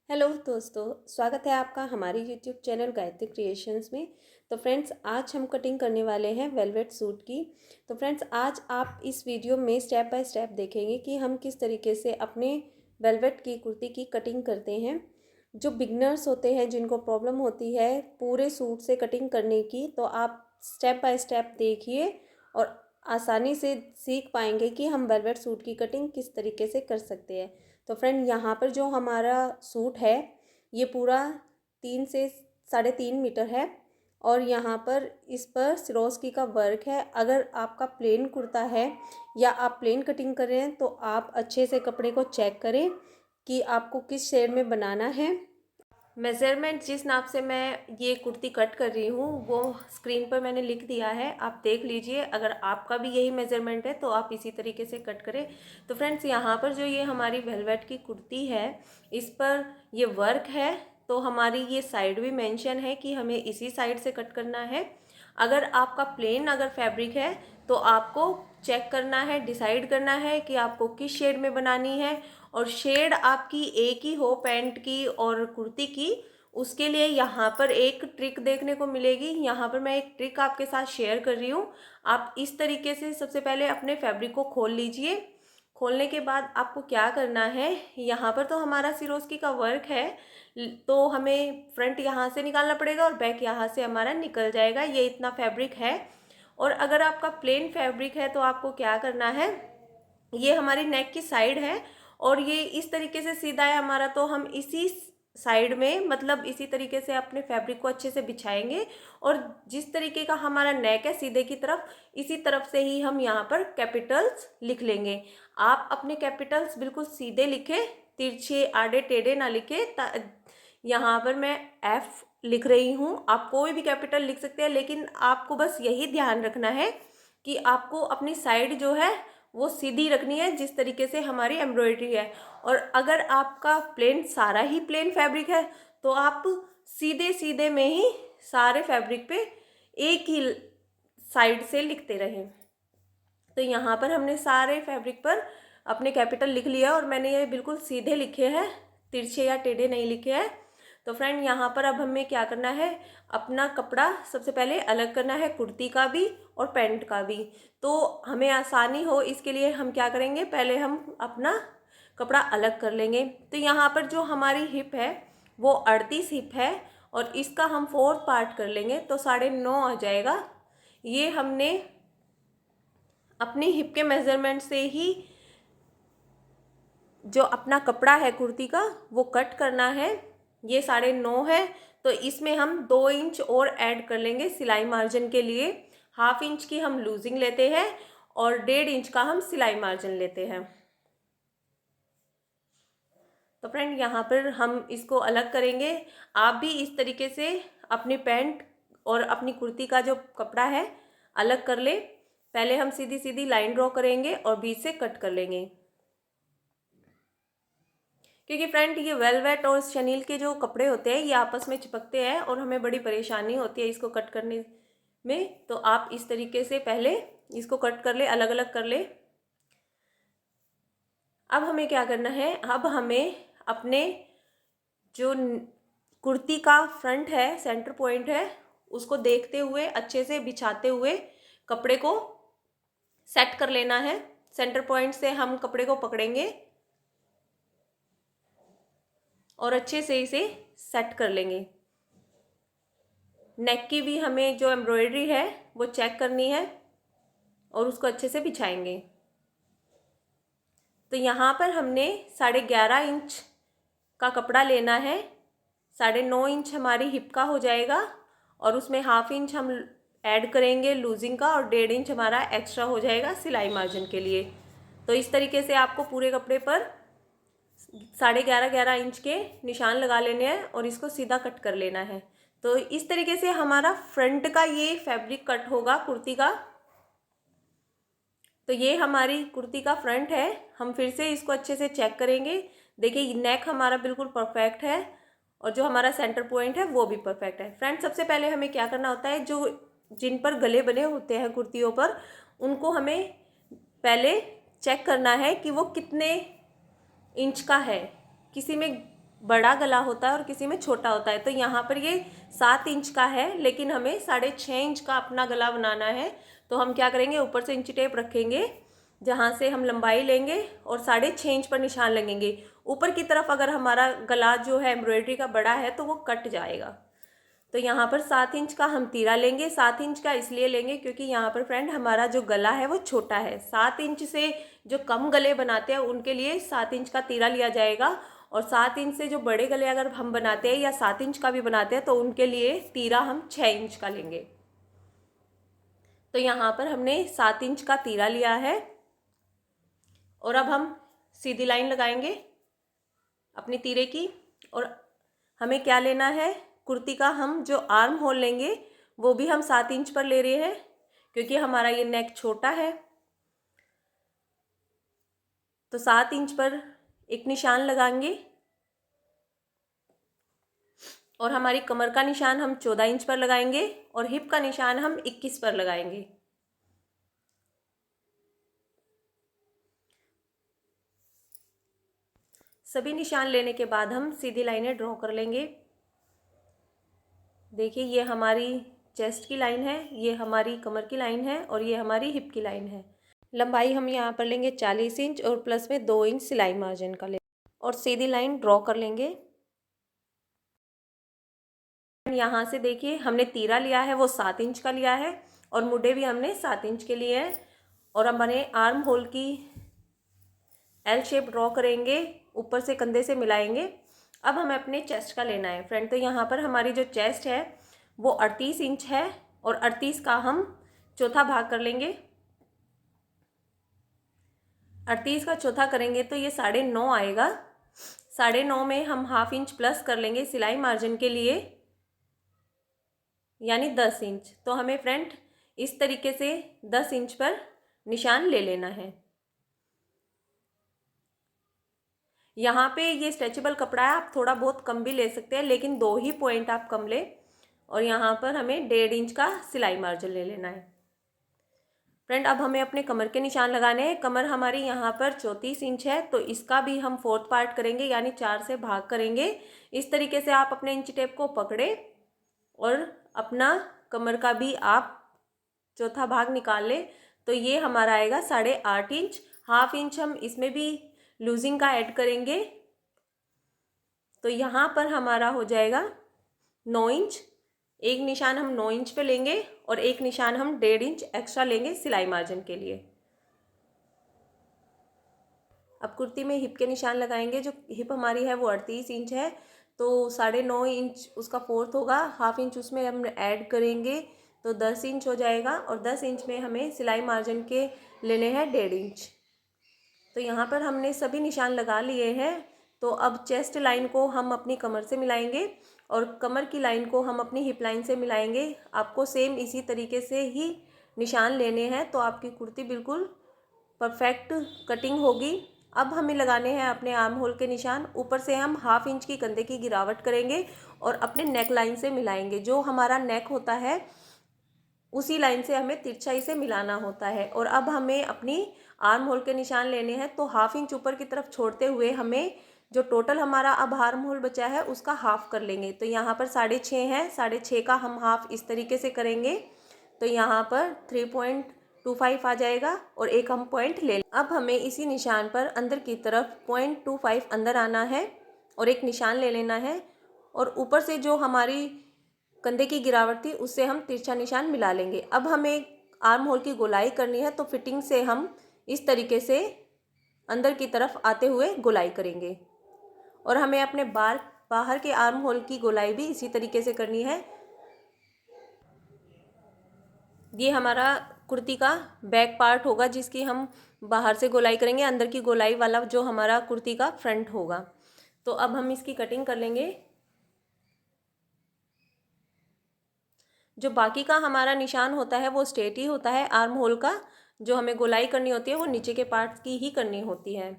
Hello दोस्तों, स्वागत है आपका हमारे यूट्यूब चैनल गायत्री क्रिएशंस में। तो फ्रेंड्स, आज हम कटिंग करने वाले हैं वेलवेट सूट की। तो फ्रेंड्स, आज आप इस वीडियो में स्टेप बाय स्टेप देखेंगे कि हम किस तरीके से अपने वेलवेट की कुर्ती की कटिंग करते हैं। जो बिगनर्स होते हैं, जिनको प्रॉब्लम होती है पूरे सूट से कटिंग करने की, तो आप स्टेप बाय स्टेप देखिए और आसानी से सीख पाएंगे कि हम वेलवेट सूट की कटिंग किस तरीके से कर सकते हैं। तो फ्रेंड, यहाँ पर जो हमारा सूट है ये पूरा 3 से 3.5 मीटर है और यहाँ पर इस पर सिरोस्की का वर्क है। अगर आपका प्लेन कुर्ता है या आप प्लेन कटिंग कर रहे हैं तो आप अच्छे से कपड़े को चेक करें कि आपको किस शेड में बनाना है। मेज़रमेंट जिस नाप से मैं ये कुर्ती कट कर रही हूँ वो स्क्रीन पर मैंने लिख दिया है, आप देख लीजिए। अगर आपका भी यही मेज़रमेंट है तो आप इसी तरीके से कट करें। तो फ्रेंड्स, यहाँ पर जो ये हमारी वेलवेट की कुर्ती है इस पर ये वर्क है, तो हमारी ये साइड भी मेंशन है कि हमें इसी साइड से कट करना है। अगर आपका प्लेन अगर फैब्रिक है तो आपको चेक करना है, डिसाइड करना है कि आपको किस शेड में बनानी है। और शेड आपकी एक ही हो पैंट की और कुर्ती की, उसके लिए यहाँ पर एक ट्रिक देखने को मिलेगी। यहाँ पर मैं एक ट्रिक आपके साथ शेयर कर रही हूँ। आप इस तरीके से सबसे पहले अपने फैब्रिक को खोल लीजिए। खोलने के बाद आपको क्या करना है, यहाँ पर तो हमारा सिरोस्की का वर्क है तो हमें फ्रंट यहाँ से निकालना पड़ेगा और बैक यहाँ से हमारा निकल जाएगा। ये इतना फैब्रिक है। और अगर आपका प्लेन फैब्रिक है तो आपको क्या करना है, ये हमारी नेक की साइड है और ये इस तरीके से सीधा है हमारा, तो हम इसी साइड में मतलब इसी तरीके से अपने फैब्रिक को अच्छे से बिछाएंगे और जिस तरीके का हमारा नेक है सीधे की तरफ, इसी तरफ से ही हम यहाँ पर कैपिटल्स लिख लेंगे। आप अपने कैपिटल्स बिल्कुल सीधे लिखें, तिरछे आड़े टेढ़े ना लिखे। यहाँ पर मैं एफ लिख रही हूँ, आप कोई भी कैपिटल लिख सकते हैं, लेकिन आपको बस यही ध्यान रखना है कि आपको अपनी साइड जो है वो सीधी रखनी है जिस तरीके से हमारी एम्ब्रॉयडरी है। और अगर आपका प्लेन सारा ही प्लेन फैब्रिक है तो आप सीधे सीधे में ही सारे फैब्रिक पे एक ही साइड से लिखते रहें। तो यहाँ पर हमने सारे फैब्रिक पर अपने कैपिटल लिख लिया और मैंने ये बिल्कुल सीधे लिखे हैं, तिरछे या टेढ़े नहीं लिखे हैं। तो फ्रेंड, यहाँ पर अब हमें क्या करना है, अपना कपड़ा सबसे पहले अलग करना है, कुर्ती का भी और पैंट का भी। तो हमें आसानी हो इसके लिए हम क्या करेंगे, पहले हम अपना कपड़ा अलग कर लेंगे। तो यहाँ पर जो हमारी हिप है वो 38 हिप है और इसका हम 4th पार्ट कर लेंगे तो 9.5 आ जाएगा। ये हमने अपनी हिप के मेज़रमेंट से ही जो अपना कपड़ा है कुर्ती का वो कट करना है। ये 9.5 है तो इसमें हम 2 इंच और ऐड कर लेंगे सिलाई मार्जिन के लिए। 1/2 इंच की हम लूजिंग लेते हैं और 1.5 इंच का हम सिलाई मार्जिन लेते हैं। तो फ्रेंड, यहाँ पर हम इसको अलग करेंगे। आप भी इस तरीके से अपनी पैंट और अपनी कुर्ती का जो कपड़ा है अलग कर ले। पहले हम सीधी सीधी लाइन ड्रॉ करेंगे और बीच से कट कर लेंगे, क्योंकि फ्रेंड ये वेलवेट और शनील के जो कपड़े होते हैं ये आपस में चिपकते हैं और हमें बड़ी परेशानी होती है इसको कट करने में। तो आप इस तरीके से पहले इसको कट कर ले, अलग अलग कर ले। अब हमें क्या करना है, अब हमें अपने जो कुर्ती का फ्रंट है, सेंटर पॉइंट है, उसको देखते हुए अच्छे से बिछाते हुए कपड़े को सेट कर लेना है। सेंटर पॉइंट से हम कपड़े को पकड़ेंगे और अच्छे से इसे सेट कर लेंगे। नेक की भी हमें जो एम्ब्रॉयडरी है वो चेक करनी है और उसको अच्छे से बिछाएंगे। तो यहाँ पर हमने 11.5 इंच का कपड़ा लेना है। 9.5 इंच हमारी हिप का हो जाएगा और उसमें 1/2 इंच हम ऐड करेंगे लूजिंग का और 1.5 इंच हमारा एक्स्ट्रा हो जाएगा सिलाई मार्जिन के लिए। तो इस तरीके से आपको पूरे कपड़े पर 11.5 इंच के निशान लगा लेने हैं और इसको सीधा कट कर लेना है। तो इस तरीके से हमारा फ्रंट का ये फैब्रिक कट होगा कुर्ती का। तो ये हमारी कुर्ती का फ्रंट है। हम फिर से इसको अच्छे से चेक करेंगे। देखिए, नेक हमारा बिल्कुल परफेक्ट है और जो हमारा सेंटर पॉइंट है वो भी परफेक्ट है। फ्रेंड, सबसे पहले हमें क्या करना होता है, जो जिन पर गले बने होते हैं कुर्तियों पर, उनको हमें पहले चेक करना है कि वो कितने इंच का है। किसी में बड़ा गला होता है और किसी में छोटा होता है। तो यहाँ पर ये 7 इंच का है, लेकिन हमें 6.5 इंच का अपना गला बनाना है। तो हम क्या करेंगे, ऊपर से इंची टेप रखेंगे जहाँ से हम लंबाई लेंगे और 6.5 इंच पर निशान लगेंगे। ऊपर की तरफ अगर हमारा गला जो है एम्ब्रॉयडरी का बड़ा है तो वो कट जाएगा। तो यहाँ पर 7 इंच का हम तीरा लेंगे। 7 इंच का इसलिए लेंगे क्योंकि यहाँ पर फ्रेंड हमारा जो गला है वो छोटा है। 7 इंच से जो कम गले बनाते हैं उनके लिए 7 इंच का तीरा लिया जाएगा, और 7 इंच से जो बड़े गले अगर हम बनाते हैं या 7 इंच का भी बनाते हैं तो उनके लिए तीरा हम 6 इंच का लेंगे। तो यहाँ पर हमने 7 इंच का तीरा लिया है और अब हम सीधी लाइन लगाएंगे अपनी तीरे की। और हमें क्या लेना है, कुर्ती का हम जो आर्म होल लेंगे वो भी हम 7 इंच पर ले रहे हैं क्योंकि हमारा ये नेक छोटा है। तो 7 इंच पर एक निशान लगाएंगे और हमारी कमर का निशान हम 14 इंच पर लगाएंगे और हिप का निशान हम 21 पर लगाएंगे। सभी निशान लेने के बाद हम सीधी लाइनें ड्रॉ कर लेंगे। देखिए ये हमारी चेस्ट की लाइन है, ये हमारी कमर की लाइन है और ये हमारी हिप की लाइन है। लंबाई हम यहाँ पर लेंगे 40 इंच और प्लस में 2 इंच सिलाई मार्जिन का ले और सीधी लाइन ड्रॉ कर लेंगे। यहाँ से देखिए हमने तीरा लिया है वो 7 इंच का लिया है और मुड्ढे भी हमने 7 इंच के लिए हैं और हम बने आर्म होल की एल शेप ड्रॉ करेंगे, ऊपर से कंधे से मिलाएंगे। अब हमें अपने चेस्ट का लेना है फ्रेंड। तो यहाँ पर हमारी जो चेस्ट है वो 38 इंच है और 38 का हम चौथा भाग कर लेंगे। 38 का चौथा करेंगे तो ये 9.5 आएगा। 9.5 में हम हाफ इंच प्लस कर लेंगे सिलाई मार्जिन के लिए, यानी 10 इंच। तो हमें फ्रेंड इस तरीके से 10 इंच पर निशान ले लेना है। यहाँ पे ये स्ट्रेचेबल कपड़ा है, आप थोड़ा बहुत कम भी ले सकते हैं, लेकिन 2 ही पॉइंट आप कम ले। और यहाँ पर हमें 1.5 इंच का सिलाई मार्जिन ले लेना है फ्रेंड। अब हमें अपने कमर के निशान लगाने हैं। कमर हमारी यहाँ पर 34 इंच है तो इसका भी हम 4th पार्ट करेंगे, यानी 4 से भाग करेंगे। इस तरीके से आप अपने इंच टेप को पकड़े और अपना कमर का भी आप चौथा भाग निकाल ले। तो ये हमारा आएगा 8.5 इंच। हाफ इंच हम इसमें भी लूजिंग का ऐड करेंगे, तो यहाँ पर हमारा हो जाएगा 9 इंच। एक निशान हम 9 इंच पे लेंगे और एक निशान हम 1.5 इंच एक्स्ट्रा लेंगे सिलाई मार्जिन के लिए। अब कुर्ती में हिप के निशान लगाएंगे। जो हिप हमारी है वो 38 इंच है तो 9.5 इंच उसका 4th होगा। हाफ इंच उसमें हम ऐड करेंगे तो 10 इंच हो जाएगा और 10 इंच में हमें सिलाई मार्जिन के लेने हैं 1.5 इंच। तो यहाँ पर हमने सभी निशान लगा लिए हैं। तो अब चेस्ट लाइन को हम अपनी कमर से मिलाएंगे और कमर की लाइन को हम अपनी हिप लाइन से मिलाएंगे। आपको सेम इसी तरीके से ही निशान लेने हैं तो आपकी कुर्ती बिल्कुल परफेक्ट कटिंग होगी। अब हमें लगाने हैं अपने आर्म होल के निशान। ऊपर से हम हाफ इंच की कंधे की गिरावट करेंगे और अपने नेक लाइन से मिलाएंगे। जो हमारा नेक होता है उसी लाइन से हमें तिरछाई से मिलाना होता है। और अब हमें अपनी आर्म होल के निशान लेने हैं तो हाफ इंच ऊपर की तरफ छोड़ते हुए हमें जो टोटल हमारा अब आर्म होल बचा है उसका हाफ कर लेंगे। तो यहाँ पर 6.5 है, 6.5 का हम हाफ इस तरीके से करेंगे तो यहाँ पर 3.25 आ जाएगा और एक हम पॉइंट ले। अब हमें इसी निशान पर अंदर की तरफ 0.25 अंदर आना है और एक निशान ले लेना है और ऊपर से जो हमारी कंधे की गिरावट थी उससे हम तिरछा निशान मिला लेंगे। अब हमें आर्म होल की गोलाई करनी है तो फिटिंग से हम इस तरीके से अंदर की तरफ आते हुए गोलाई करेंगे और हमें अपने बाहर के आर्म होल की गोलाई भी इसी तरीके से करनी है। ये हमारा कुर्ती का बैक पार्ट होगा जिसकी हम बाहर से गोलाई करेंगे, अंदर की गोलाई वाला जो हमारा कुर्ती का फ्रंट होगा। तो अब हम इसकी कटिंग कर लेंगे। जो बाकी का हमारा निशान होता है वो स्ट्रेट ही होता है। आर्म होल का जो हमें गोलाई करनी होती है वो नीचे के पार्ट की ही करनी होती है।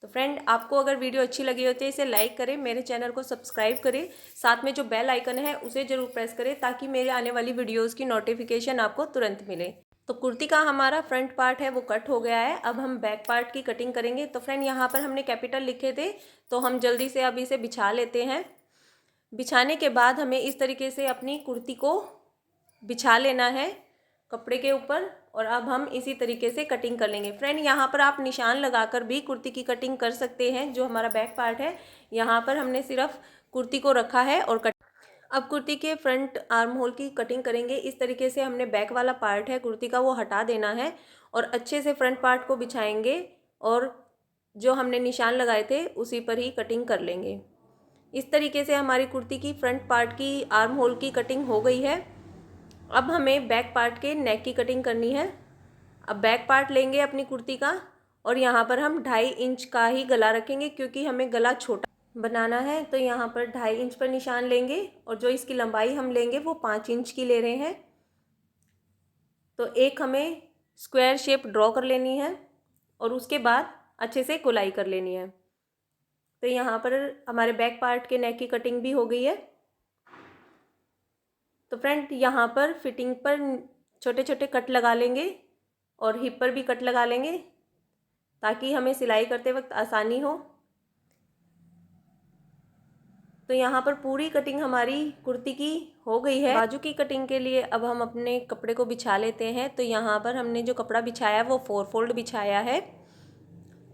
तो फ्रेंड आपको अगर वीडियो अच्छी लगी हो तो इसे लाइक करें, मेरे चैनल को सब्सक्राइब करें, साथ में जो बेल आइकन है उसे ज़रूर प्रेस करें ताकि मेरे आने वाली वीडियोज़ की नोटिफिकेशन आपको तुरंत मिले। तो कुर्ती का हमारा फ्रंट पार्ट है वो कट हो गया है। अब हम बैक पार्ट की कटिंग करेंगे। तो फ्रेंड यहाँ पर हमने कैपिटल लिखे थे, तो हम जल्दी से अब इसे बिछा लेते हैं। बिछाने के बाद हमें इस तरीके से अपनी कुर्ती को बिछा लेना है कपड़े के ऊपर, और अब हम इसी तरीके से कटिंग कर लेंगे। फ्रेंड यहाँ पर आप निशान लगाकर भी कुर्ती की कटिंग कर सकते हैं। जो हमारा बैक पार्ट है यहाँ पर हमने सिर्फ कुर्ती को रखा है और अब कुर्ती के फ्रंट आर्म होल की कटिंग करेंगे। इस तरीके से हमने बैक वाला पार्ट है कुर्ती का वो हटा देना है और अच्छे से फ्रंट पार्ट को बिछाएंगे और जो हमने निशान लगाए थे उसी पर ही कटिंग कर लेंगे। इस तरीके से हमारी कुर्ती की फ्रंट पार्ट की आर्म होल की कटिंग हो गई है। अब हमें बैक पार्ट के नेक की कटिंग करनी है। अब बैक पार्ट लेंगे अपनी कुर्ती का और यहाँ पर हम 2.5 इंच का ही गला रखेंगे क्योंकि हमें गला छोटा बनाना है। तो यहाँ पर 2.5 इंच पर निशान लेंगे और जो इसकी लंबाई हम लेंगे वो 5 इंच की ले रहे हैं। तो एक हमें स्क्वायर शेप ड्रॉ कर लेनी है और उसके बाद अच्छे से गोलाई कर लेनी है। तो यहाँ पर हमारे बैक पार्ट के नेक की कटिंग भी हो गई है। तो फ्रेंड यहाँ पर फिटिंग पर छोटे छोटे कट लगा लेंगे और हिप पर भी कट लगा लेंगे ताकि हमें सिलाई करते वक्त आसानी हो। तो यहाँ पर पूरी कटिंग हमारी कुर्ती की हो गई है। बाजू की कटिंग के लिए अब हम अपने कपड़े को बिछा लेते हैं। तो यहाँ पर हमने जो कपड़ा बिछाया है वो 4 फोल्ड बिछाया है।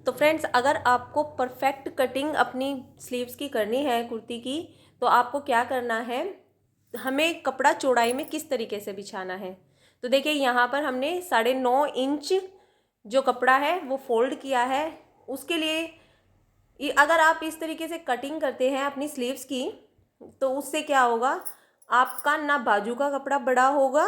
तो फ्रेंड्स अगर आपको परफेक्ट कटिंग अपनी स्लीव्स की करनी है कुर्ती की, तो आपको क्या करना है, हमें कपड़ा चौड़ाई में किस तरीके से बिछाना है। तो देखिए यहाँ पर हमने 9.5 इंच जो कपड़ा है वो फोल्ड किया है। उसके लिए अगर आप इस तरीके से कटिंग करते हैं अपनी स्लीव्स की तो उससे क्या होगा, आपका ना बाजू का कपड़ा बड़ा होगा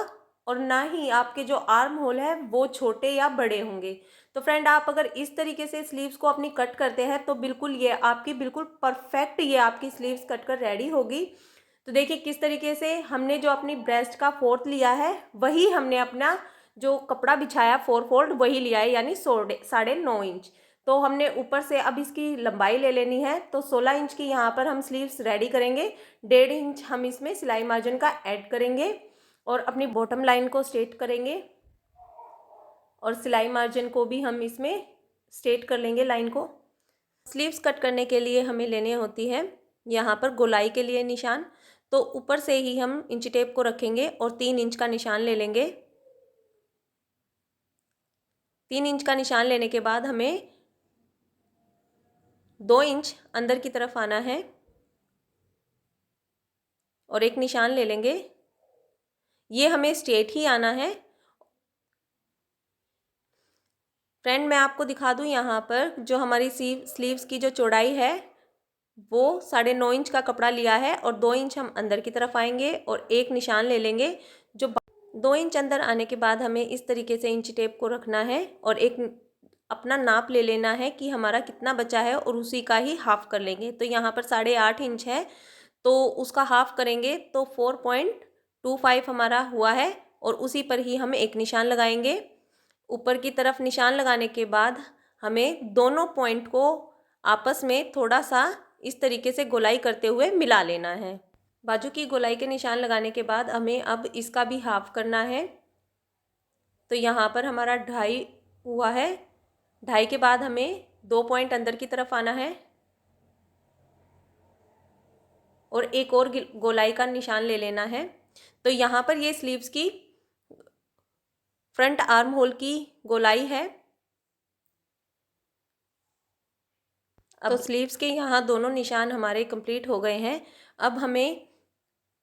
और ना ही आपके जो आर्म होल है वो छोटे या बड़े होंगे। तो फ्रेंड आप अगर इस तरीके से स्लीव्स को अपनी कट करते हैं तो बिल्कुल ये आपकी बिल्कुल परफेक्ट ये आपकी स्लीव्स कट कर रेडी होगी। तो देखिए किस तरीके से हमने जो अपनी ब्रेस्ट का 4th लिया है वही हमने अपना जो कपड़ा बिछाया 4 फोल्ड वही लिया है, यानी 9.5 इंच। तो हमने ऊपर से अब इसकी लंबाई ले लेनी है। तो 16 इंच की यहाँ पर हम स्लीव्स रेडी करेंगे। 1.5 इंच हम इसमें सिलाई मार्जिन का ऐड करेंगे और अपनी बॉटम लाइन को स्ट्रेट करेंगे और सिलाई मार्जिन को भी हम इसमें स्ट्रेट कर लेंगे लाइन को। स्लीव्स कट करने के लिए हमें लेने होती है यहाँ पर गोलाई के लिए निशान। तो ऊपर से ही हम इंची टेप को रखेंगे और 3 इंच का निशान ले लेंगे। 3 इंच का निशान लेने के बाद हमें 2 इंच अंदर की तरफ आना है और एक निशान ले लेंगे। ये हमें स्ट्रेट ही आना है। फ्रेंड मैं आपको दिखा दूं यहाँ पर जो हमारी स्लीव्स की जो चौड़ाई है वो 9.5 इंच का कपड़ा लिया है और 2 इंच हम अंदर की तरफ आएंगे और एक निशान ले लेंगे। जो 2 इंच अंदर आने के बाद हमें इस तरीके से इंची टेप को रखना है और एक अपना नाप ले लेना है कि हमारा कितना बचा है और उसी का ही हाफ कर लेंगे। तो यहाँ पर 8.5 इंच है तो उसका हाफ करेंगे तो 4.25 हमारा हुआ है और उसी पर ही हम एक निशान लगाएंगे। ऊपर की तरफ निशान लगाने के बाद हमें दोनों पॉइंट को आपस में थोड़ा सा इस तरीके से गोलाई करते हुए मिला लेना है। बाजू की गोलाई के निशान लगाने के बाद हमें अब इसका भी हाफ करना है। तो यहाँ पर हमारा 2.5 हुआ है। 2.5 के बाद हमें 2 पॉइंट अंदर की तरफ आना है और एक और गोलाई का निशान ले लेना है। तो यहाँ पर ये स्लीव्स की फ्रंट आर्म होल की गोलाई है। अब तो स्लीव्स के यहाँ दोनों निशान हमारे कंप्लीट हो गए हैं। अब हमें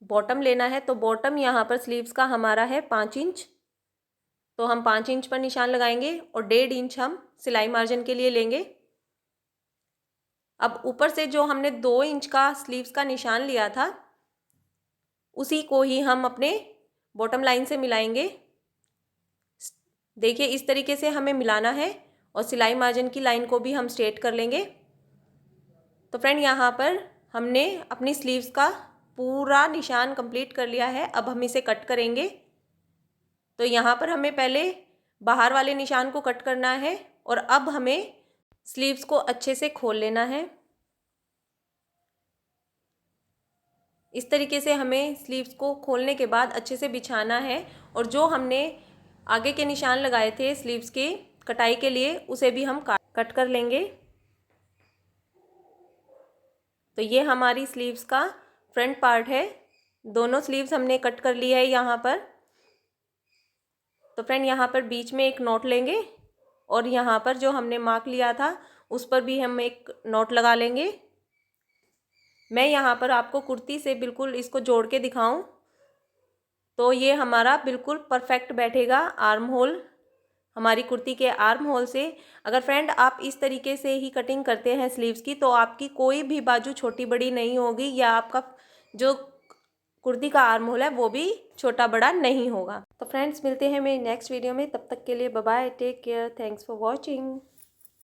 बॉटम लेना है। तो बॉटम यहाँ पर स्लीव्स का हमारा है 5 इंच। तो हम 5 इंच पर निशान लगाएंगे और 1.5 इंच हम सिलाई मार्जिन के लिए लेंगे। अब ऊपर से जो हमने 2 इंच का स्लीव्स का निशान लिया था उसी को ही हम अपने बॉटम लाइन से मिलाएंगे। देखिए इस तरीके से हमें मिलाना है और सिलाई मार्जिन की लाइन को भी हम स्ट्रेट कर लेंगे। तो फ्रेंड यहाँ पर हमने अपनी स्लीव्स का पूरा निशान कंप्लीट कर लिया है। अब हम इसे कट करेंगे। तो यहाँ पर हमें पहले बाहर वाले निशान को कट करना है और अब हमें स्लीव्स को अच्छे से खोल लेना है। इस तरीके से हमें स्लीव्स को खोलने के बाद अच्छे से बिछाना है और जो हमने आगे के निशान लगाए थे स्लीव्स के कटाई के लिए, उसे भी हम कट कर लेंगे। तो ये हमारी स्लीव्स का फ्रंट पार्ट है। दोनों स्लीव्स हमने कट कर लिया है यहाँ पर। तो फ्रेंड यहाँ पर बीच में एक नॉट लेंगे और यहाँ पर जो हमने मार्क लिया था उस पर भी हम एक नॉट लगा लेंगे। मैं यहाँ पर आपको कुर्ती से बिल्कुल इसको जोड़ के दिखाऊं तो ये हमारा बिल्कुल परफेक्ट बैठेगा आर्म होल, हमारी कुर्ती के आर्म होल से। अगर फ्रेंड आप इस तरीके से ही कटिंग करते हैं स्लीव्स की तो आपकी कोई भी बाजू छोटी बड़ी नहीं होगी या आपका जो कुर्ती का आर्म होल है वो भी छोटा बड़ा नहीं होगा। तो फ्रेंड्स मिलते हैं मेरी नेक्स्ट वीडियो में, तब तक के लिए bye bye, take care, thanks for watching.